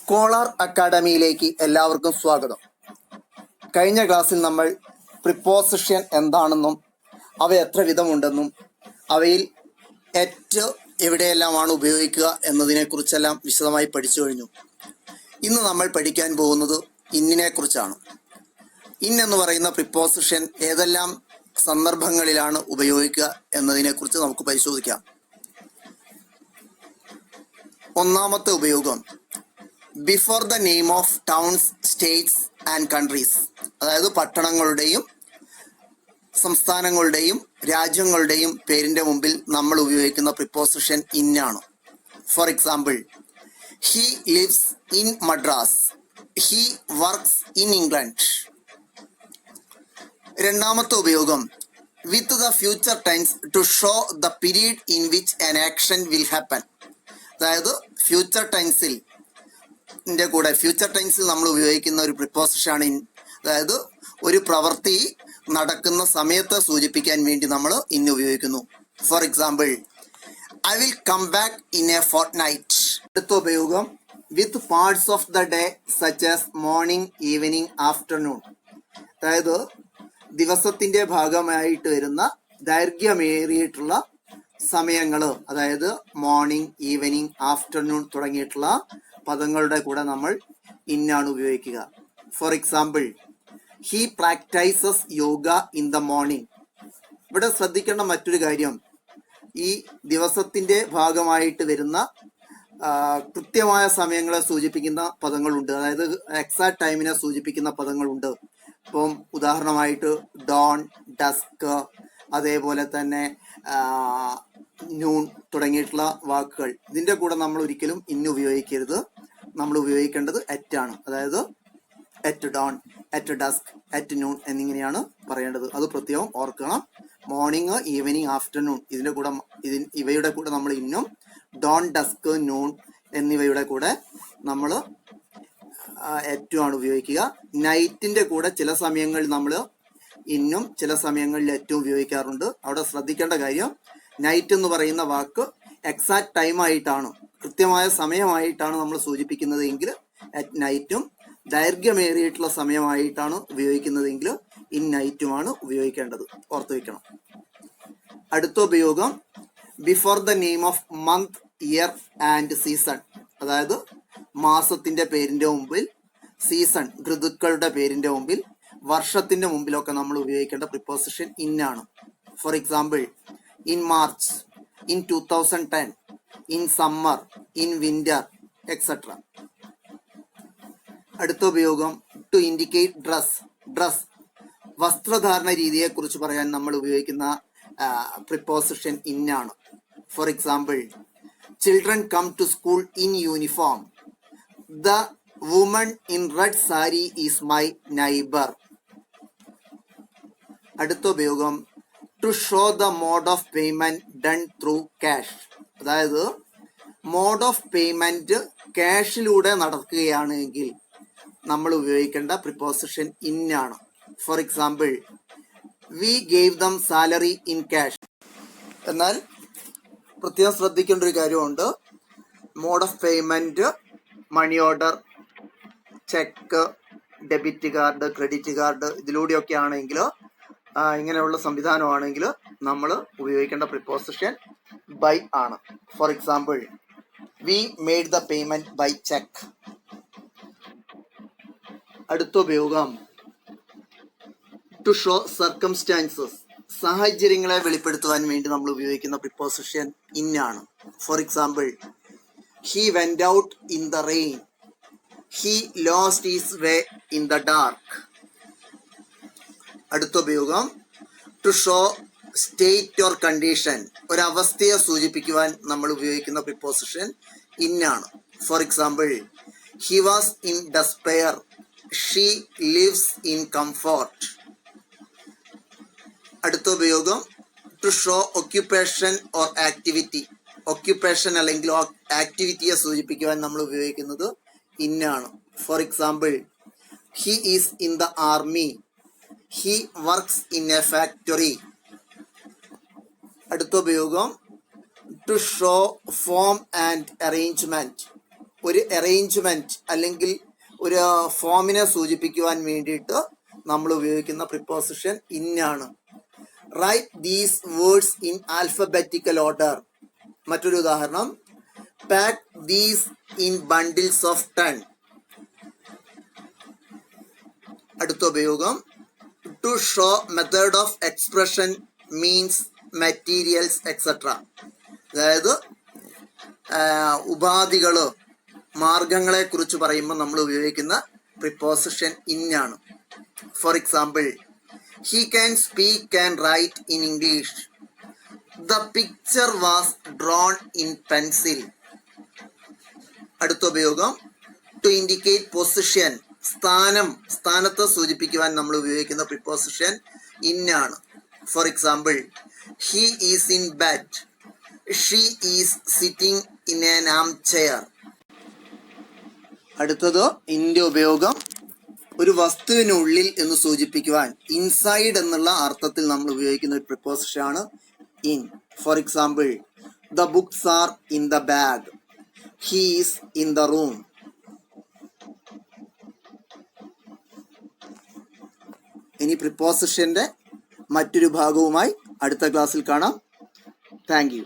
Scholar അക്കാഡമിയിലേക്ക് എല്ലാവർക്കും സ്വാഗതം. കഴിഞ്ഞ ക്ലാസ്സിൽ നമ്മൾ പ്രിപ്പോസിഷൻ എന്താണെന്നും അവ എത്ര വിധമുണ്ടെന്നും അവയിൽ എറ്റ് എവിടെയെല്ലാമാണ് ഉപയോഗിക്കുക എന്നതിനെക്കുറിച്ചെല്ലാം വിശദമായി പഠിച്ചു കഴിഞ്ഞു. ഇന്ന് നമ്മൾ പഠിക്കാൻ പോകുന്നത് ഇന്നിനെ കുറിച്ചാണ്. ഇൻ എന്ന് പറയുന്ന പ്രിപ്പോസിഷൻ ഏതെല്ലാം സന്ദർഭങ്ങളിലാണ് ഉപയോഗിക്കുക എന്നതിനെക്കുറിച്ച് നമുക്ക് പരിശോധിക്കാം. ഒന്നാമത്തെ ഉപയോഗം before the name of towns, States and countries. അതായത് പട്ടണങ്ങളുടെയും സംസ്ഥാനങ്ങളുടെയും രാജ്യങ്ങളുടെയും പേരിൻ്റെ മുമ്പിൽ നമ്മൾ ഉപയോഗിക്കുന്ന പ്രിപ്പോസിഷൻ ഇന്നാണ്. For example, he lives in Madras, he works in England. രണ്ടാമത്തെ ഉപയോഗം with the future tense to show the period in which an action will happen. അതായത് ഫ്യൂച്ചർ ടെൻസിൽ നമ്മൾ ഉപയോഗിക്കുന്ന ഒരു പ്രിപ്പോസിഷനാണ് ഇൻ. അതായത് ഒരു പ്രവൃത്തി നടക്കുന്ന സമയത്തെ സൂചിപ്പിക്കാൻ വേണ്ടി നമ്മൾ ഇൻ ഉപയോഗിക്കുന്നു. For example, I will come back in a fortnight. അടുത്ത ഉപയോഗം with parts of the day such as morning, evening, afternoon. അതായത് ദിവസത്തിന്റെ ഭാഗമായിട്ട് വരുന്ന ദൈർഘ്യമേറിയിട്ടുള്ള സമയങ്ങൾ, അതായത് മോർണിംഗ്, ഈവനിങ്, ആഫ്റ്റർനൂൺ തുടങ്ങിയിട്ടുള്ള പദങ്ങളുടെ കൂടെ നമ്മൾ ഇന്നാണ് ഉപയോഗിക്കുക. For example, he practises yoga in the morning. ഇവിടെ ശ്രദ്ധിക്കേണ്ട മറ്റൊരു കാര്യം, ഈ ദിവസത്തിന്റെ ഭാഗമായിട്ട് വരുന്ന കൃത്യമായ സമയങ്ങളെ സൂചിപ്പിക്കുന്ന പദങ്ങളുണ്ട്, അതായത് എക്സാക്ട് ടൈമിനെ സൂചിപ്പിക്കുന്ന പദങ്ങളുണ്ട്. ഇപ്പം ഉദാഹരണമായിട്ട് ഡോൺ, ഡസ്ക്, അതേപോലെ തന്നെ നൂൺ തുടങ്ങിയിട്ടുള്ള വാക്കുകൾ. ഇതിന്റെ കൂടെ നമ്മൾ ഒരിക്കലും ഇന്ന് ഉപയോഗിക്കരുത്. നമ്മൾ ഉപയോഗിക്കേണ്ടത് അറ്റാണ്. അതായത് at dawn, at desk, at noon എന്നിങ്ങനെയാണ് പറയേണ്ടത്. അത് പ്രത്യേകം ഓർക്കണം. മോർണിംഗ്, ഈവനിങ്, ആഫ്റ്റർനൂൺ ഇവയുടെ കൂടെ നമ്മൾ ഇന്നും, ഡോൺ, ഡസ്ക്, നൂൺ എന്നിവയുടെ കൂടെ നമ്മൾ ഏറ്റവും ആണ് ഉപയോഗിക്കുക. നൈറ്റിന്റെ കൂടെ ചില സമയങ്ങളിൽ നമ്മൾ ഇന്നും ചില സമയങ്ങളിൽ ഏറ്റവും ഉപയോഗിക്കാറുണ്ട്. അവിടെ ശ്രദ്ധിക്കേണ്ട കാര്യം, നൈറ്റ് എന്ന് പറയുന്ന വാക്ക് എക്സാക്ട് ടൈം ആയിട്ടാണ്, കൃത്യമായ സമയമായിട്ടാണ് നമ്മൾ സൂചിപ്പിക്കുന്നത് എങ്കിൽ അറ്റ് നൈറ്റും, ദൈർഘ്യമേറിയിട്ടുള്ള സമയമായിട്ടാണ് ഉപയോഗിക്കുന്നതെങ്കിൽ ഇൻ നൈറ്റുമാണ് ഉപയോഗിക്കേണ്ടത്. ഓർത്തു വെക്കണം. അടുത്ത ഉപയോഗം before the name of month, year and season. അതായത് മാസത്തിന്റെ പേരിന്റെ മുമ്പിൽ, സീസൺ ഋതുക്കളുടെ പേരിന്റെ മുമ്പിൽ, വർഷത്തിന്റെ മുമ്പിലൊക്കെ നമ്മൾ ഉപയോഗിക്കേണ്ട പ്രിപ്പോസിഷൻ ഇന്നാണ്. For example, in March, in 2010, in summer, in winter, etcetera. അടുത്ത ഉപയോഗം ടു ഇൻഡിക്കേറ്റ് ഡ്രസ്. വസ്ത്രധാരണ രീതിയെ കുറിച്ച് പറയാൻ നമ്മൾ ഉപയോഗിക്കുന്ന പ്രിപ്പോസിഷൻ ഇന്നാണ്. For example, children come to school in uniform, the woman in red sari is my neighbour. അടുത്ത ഉപയോഗം to show the mode of payment done through cash. അതായത് മോഡ് ഓഫ് പേയ്മെന്റ് ക്യാഷിലൂടെ നടക്കുകയാണെങ്കിൽ നമ്മൾ ഉപയോഗിക്കേണ്ട പ്രിപ്പോസിഷൻ ഇന്നാണ്. For example, we gave them salary in cash. എന്നാൽ പ്രത്യേകം ശ്രദ്ധിക്കേണ്ട ഒരു കാര്യമുണ്ട്. Mode of payment money order, cheque, debit card, credit card ഇതിലൂടെയൊക്കെ ആണെങ്കിൽ, ഇങ്ങനെയുള്ള സംവിധാനമാണെങ്കിൽ നമ്മൾ ഉപയോഗിക്കേണ്ട പ്രിപ്പോസിഷൻ ബൈ ആണ്. For example, we made the payment by cheque. അടുത്ത ഉപയോഗം ടു ഷോ സർക്കംസ്റ്റാൻസസ്. സാഹചര്യങ്ങളെ വെളിപ്പെടുത്തുവാൻ വേണ്ടി നമ്മൾ ഉപയോഗിക്കുന്ന പ്രിപ്പോസിഷൻ ഇന്നാണ്. For example, he went out in the rain, he lost his way in the dark. അടുത്ത ഉപയോഗം to show state or condition. ഒരവസ്ഥയെ സൂചിപ്പിക്കുവാൻ നമ്മൾ ഉപയോഗിക്കുന്ന പ്രിപ്പോസിഷൻ ഇന്നാണ്. For example, he was in despair, she lives in comfort. അടുത്ത ഉപയോഗം to show occupation or activity. Occupation അല്ലെങ്കിൽ ആക്ടിവിറ്റിയെ സൂചിപ്പിക്കുവാൻ നമ്മൾ ഉപയോഗിക്കുന്നത് ഇന്നാണ്. For example, he is in the army, he works in a factory. അടുത്ത ഉപയോഗം to show form and arrangement. ഒരു അറേഞ്ച്മെന്റ് അല്ലെങ്കിൽ ഒരു ഫോമിനെ സൂചിപ്പിക്കുവാൻ വേണ്ടിയിട്ട് നമ്മൾ ഉപയോഗിക്കുന്ന പ്രിപ്പോസിഷൻ ഇൻ ആണ്. Write these words in alphabetical order. മറ്റൊരു ഉദാഹരണം, pack these in bundles of 10. അടുത്ത ഉപയോഗം, to show method of expression means materials etcetera. അതായത് ഉപാധികൾ, മാർഗങ്ങളെ കുറിച്ച് പറയുമ്പോൾ നമ്മൾ ഉപയോഗിക്കുന്ന പ്രിപ്പോസിഷൻ ഇൻ ആണ്. For example, he can speak and write in English. The picture was drawn in pencil. അടുത്ത ഉപയോഗം, ടു ഇൻഡിക്കേറ്റ് പൊസിഷൻ, സ്ഥാനത്തെ സൂചിപ്പിക്കുവാൻ നമ്മൾ ഉപയോഗിക്കുന്ന പ്രിപ്പോസിഷൻ ഇൻ ആണ്. For example, he is in bed. She is sitting in an armchair. അടുത്തത് ഇന്റെ ഉപയോഗം, ഒരു വസ്തുവിനുള്ളിൽ എന്ന് സൂചിപ്പിക്കുവാൻ ഇൻസൈഡ് എന്നുള്ള അർത്ഥത്തിൽ നമ്മൾ ഉപയോഗിക്കുന്ന ഒരു പ്രിപ്പോസിഷൻ ആണ് in. For example, the books are in the bag. He is in the room. ഇനി പ്രിപ്പോസിഷന്റെ മറ്റൊരു ഭാഗവുമായി അടുത്ത ക്ലാസ്സിൽ കാണാം. Thank you.